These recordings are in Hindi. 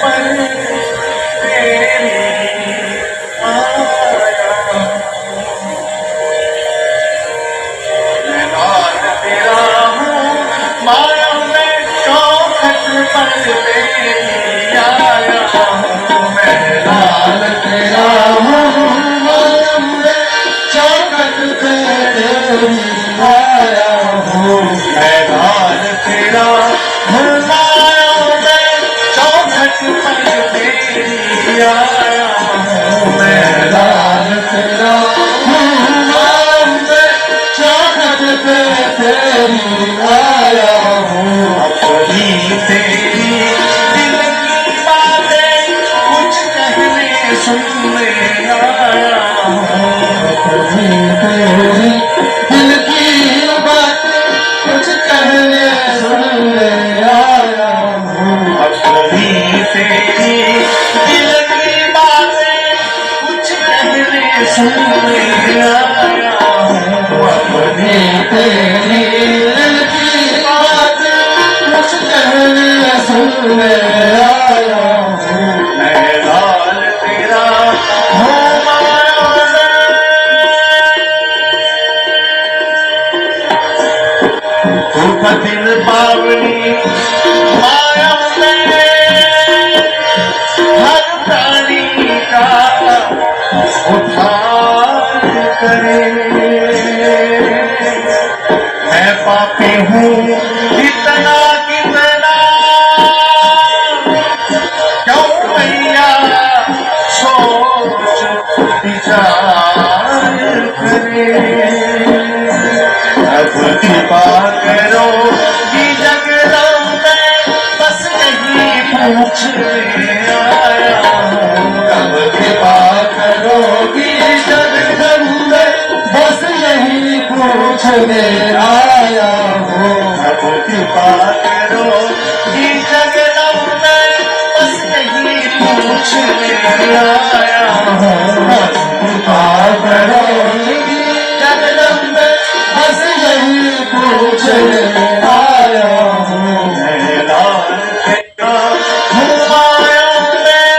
पर तेरी आया, मैं लाल तेरा हूँ माया में चौखट पर तेरी आया हूँ, मैं लाल तेरा हूँ माया में चौखट पे तेरी आया हूँ, मैं लाल तेरा हूँ माया में चौखट पर तेरी आया हूँ, मैं लाल तेरा हूँ माया में चौखट पे तेरी आया हूँ। अपनी तेरी दिल की बातें कुछ कहने सुनने आया हूँ, अपनी तेरी दिल की बातें कुछ कहने सुनने आया हूँ, अपनी तेरी दिल की बातें कुछ कहने सुनने आया हूँ, अपनी तेरी दिल की बातें कुछ कहने सुनने आया हूँ, मैं लाल तेरा हूँ माया में। धूप दिन पावनी माया में हर प्राणी का उद्धार करे, मैं पापी हूँ इतना कितना क्यों मैया सोच विचार करे, अब कृपा करो कि जगदम्बे बस यही पूछने आया हूँ, अब कृपा करो कि जगदम्बे बस यही पूछने आया हूँ, अब कृपा करो कि जगदम्बे बस यही पूछने आया हूँ, कृपा करो कि जगदम्बे बस यही पूछने आया हूँ, मैं लाल तेरा हूँ माया में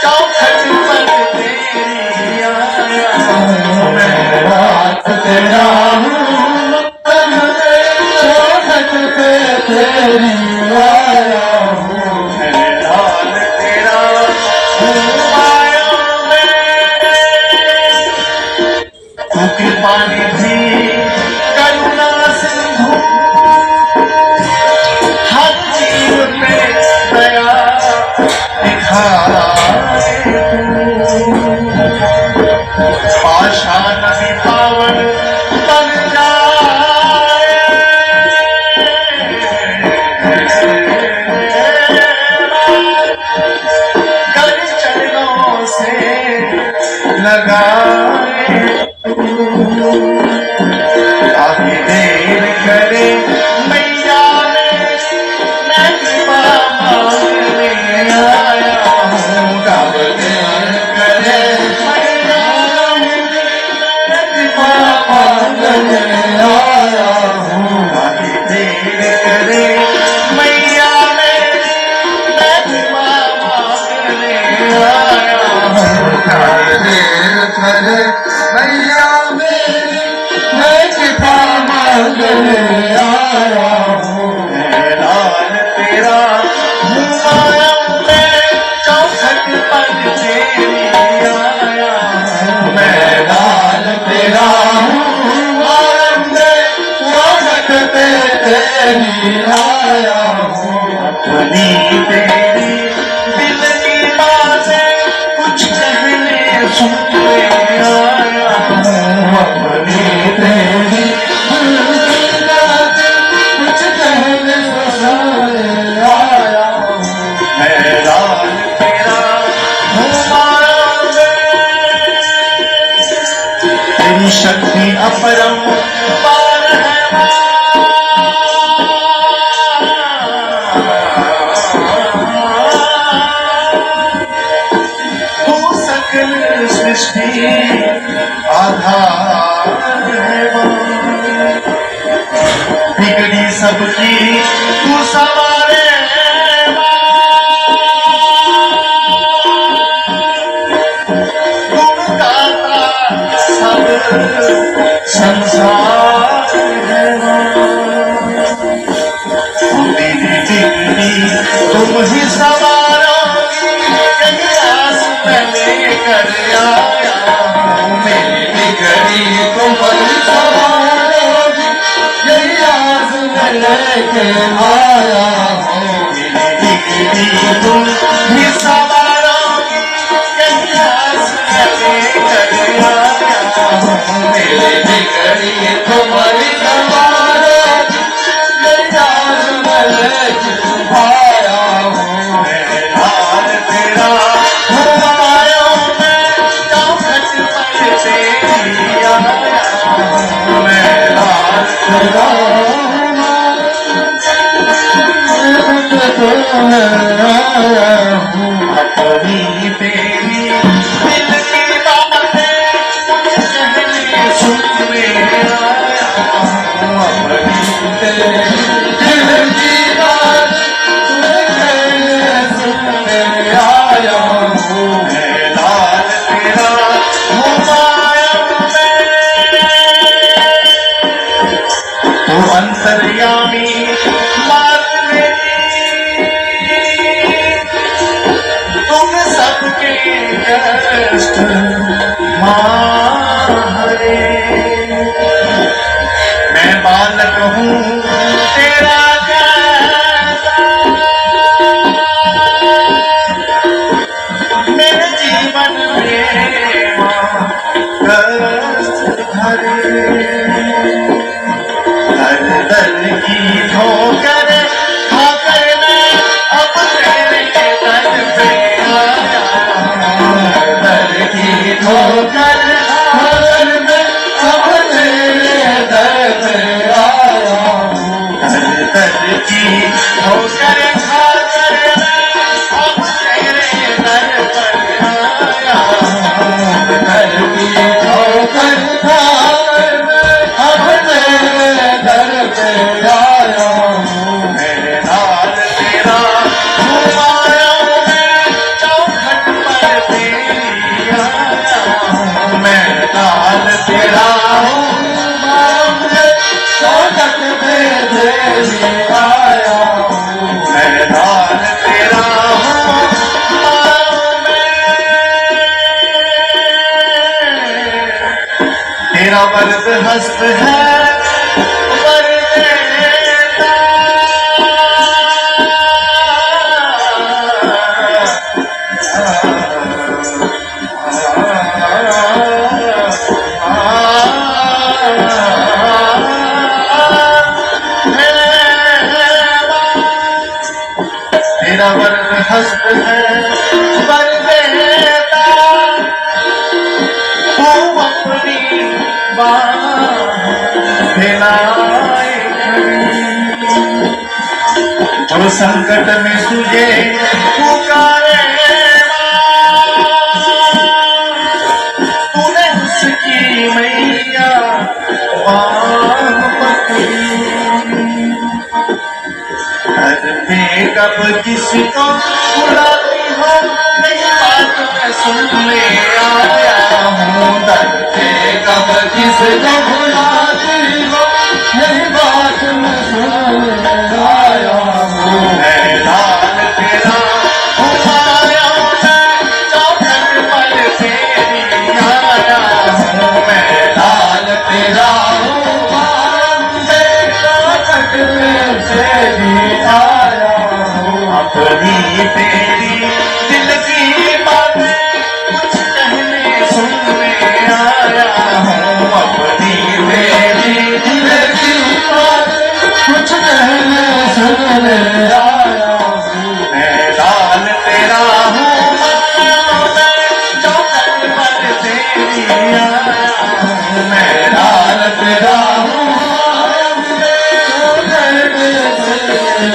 चौखट पर तेरी आया हूँ, मैं लाल तेरा हूँ चौखट पे तेरी आया हूँ, मैं लाल तेरा हूँ माया में। तू कृपा निधि करुणा सिंधु हर जीव पे दया दिखाए तू, पाषाण भी पावन बन जाए, कर चरणों से लगाए काफी देर करे मैया मेरी, मैं कृपा मांगने आया हूँ, काफी देर करे मैया मेरी, मैं कृपा मांगने आया हूँ, काफी देर करे मैया मेरी, मैं कृपा मांगने आया हूँ, काफी देर करे मैया मेरी, मैं कृपा मांगने आया हूँ, मैं लाल तेरा हूँ माया में चौखट पर तेरी आया हूँ, मैं लाल तेरा हूँ माया में चौखट पे तेरी आया हूँ, अपनी तेरी दिल की बातें कुछ कहने सुनने आया हूँ, अपनी तेरी कुछ कहने सुनने आया हूँ, मैं लाल तेरा हूँ माया में। तेरी शक्ति अपरम पार है तू सकल सृष्टि आधार है बिगड़ी सबकी तू सवारे ही सवारोगी, यही आस मैं लेकर आया हूँ। मेरी बिगड़ी तुम ही सवारोगी, यही आस मैं लेकर आया हूँ। मेरी बिगड़ी तुम ही सवारोगी, यही आस मैं लेकर आया हूँ। मेरी बिगड़ी तुम ही सवारोगी, यही आस मैं लेकर आया हूँ। मैं हाल तेरा घुमाया मैं, चौखट पर तेरी आया हूँ। मैं हाल तेरा अपनी तेरी दिल की बातें कुछ कहने सुनने आया हूँ। अपनी तेरी दिल की बात कुछ कहने सुनने आया हूँ। मैं लाल तेरा घुमाया मैं, तू अंतर्यामी बात मेरी, तुम सबके कष्ट मारे। मैं बालक हूँ तेरा कैसा, मेरे जीवन में माँ कष्ट भरे। दर दर की ठोकर खाकर मैं अब तेरे दर पे आया हूँ। दर की ठोकर खाकर मैं अब तेरे दर पे आया हूँ। दर दर की ठोकर खाकर मैं अब तेरे दर पर आया हूँ। दर की ठोकर खाकर मैं अब तेरे दर पे आया हूँ। मेरे लाल तेरा घुमाया मैं, चौखट पर तेरी आया हूँ। मैं लाल तेरा घुमाया मैं, चौखट पे तेरी आया हूँ। मैं लाल तेरा घुमाया मैं, तेरा वरद हस्त है वरदेता, तेरा वरद हस्त है वरदेता, तू अपनी बात फैलाए और संकट में तुझे पुकारे तूने उसकी मैया बाह पकड़ी। घर पे कब किसको बुलाती हो, नई बात मैं सुनने आया हूँ। दर पे कब किसको बुलाती हो, नई बात मैं सुनने आया हूँ। मैं लाल तेरा घुमाया मैं, चौखट पर तेरी आया हूँ। मैं लाल तेरा घुमाया मैं, चौखट पे तेरी आया हूँ। अपनी तेरी दिल की बातें कुछ कहने सुनने आया हूँ। अपनी तेरी दिल की बातें कुछ कहने सुनने आया हूँ। मैं लाल तेरा हूँ मैं, चौखट पर तेरी आया हूँ। मैं लाल तेरा हूँ मैं, चौखट पे तेरी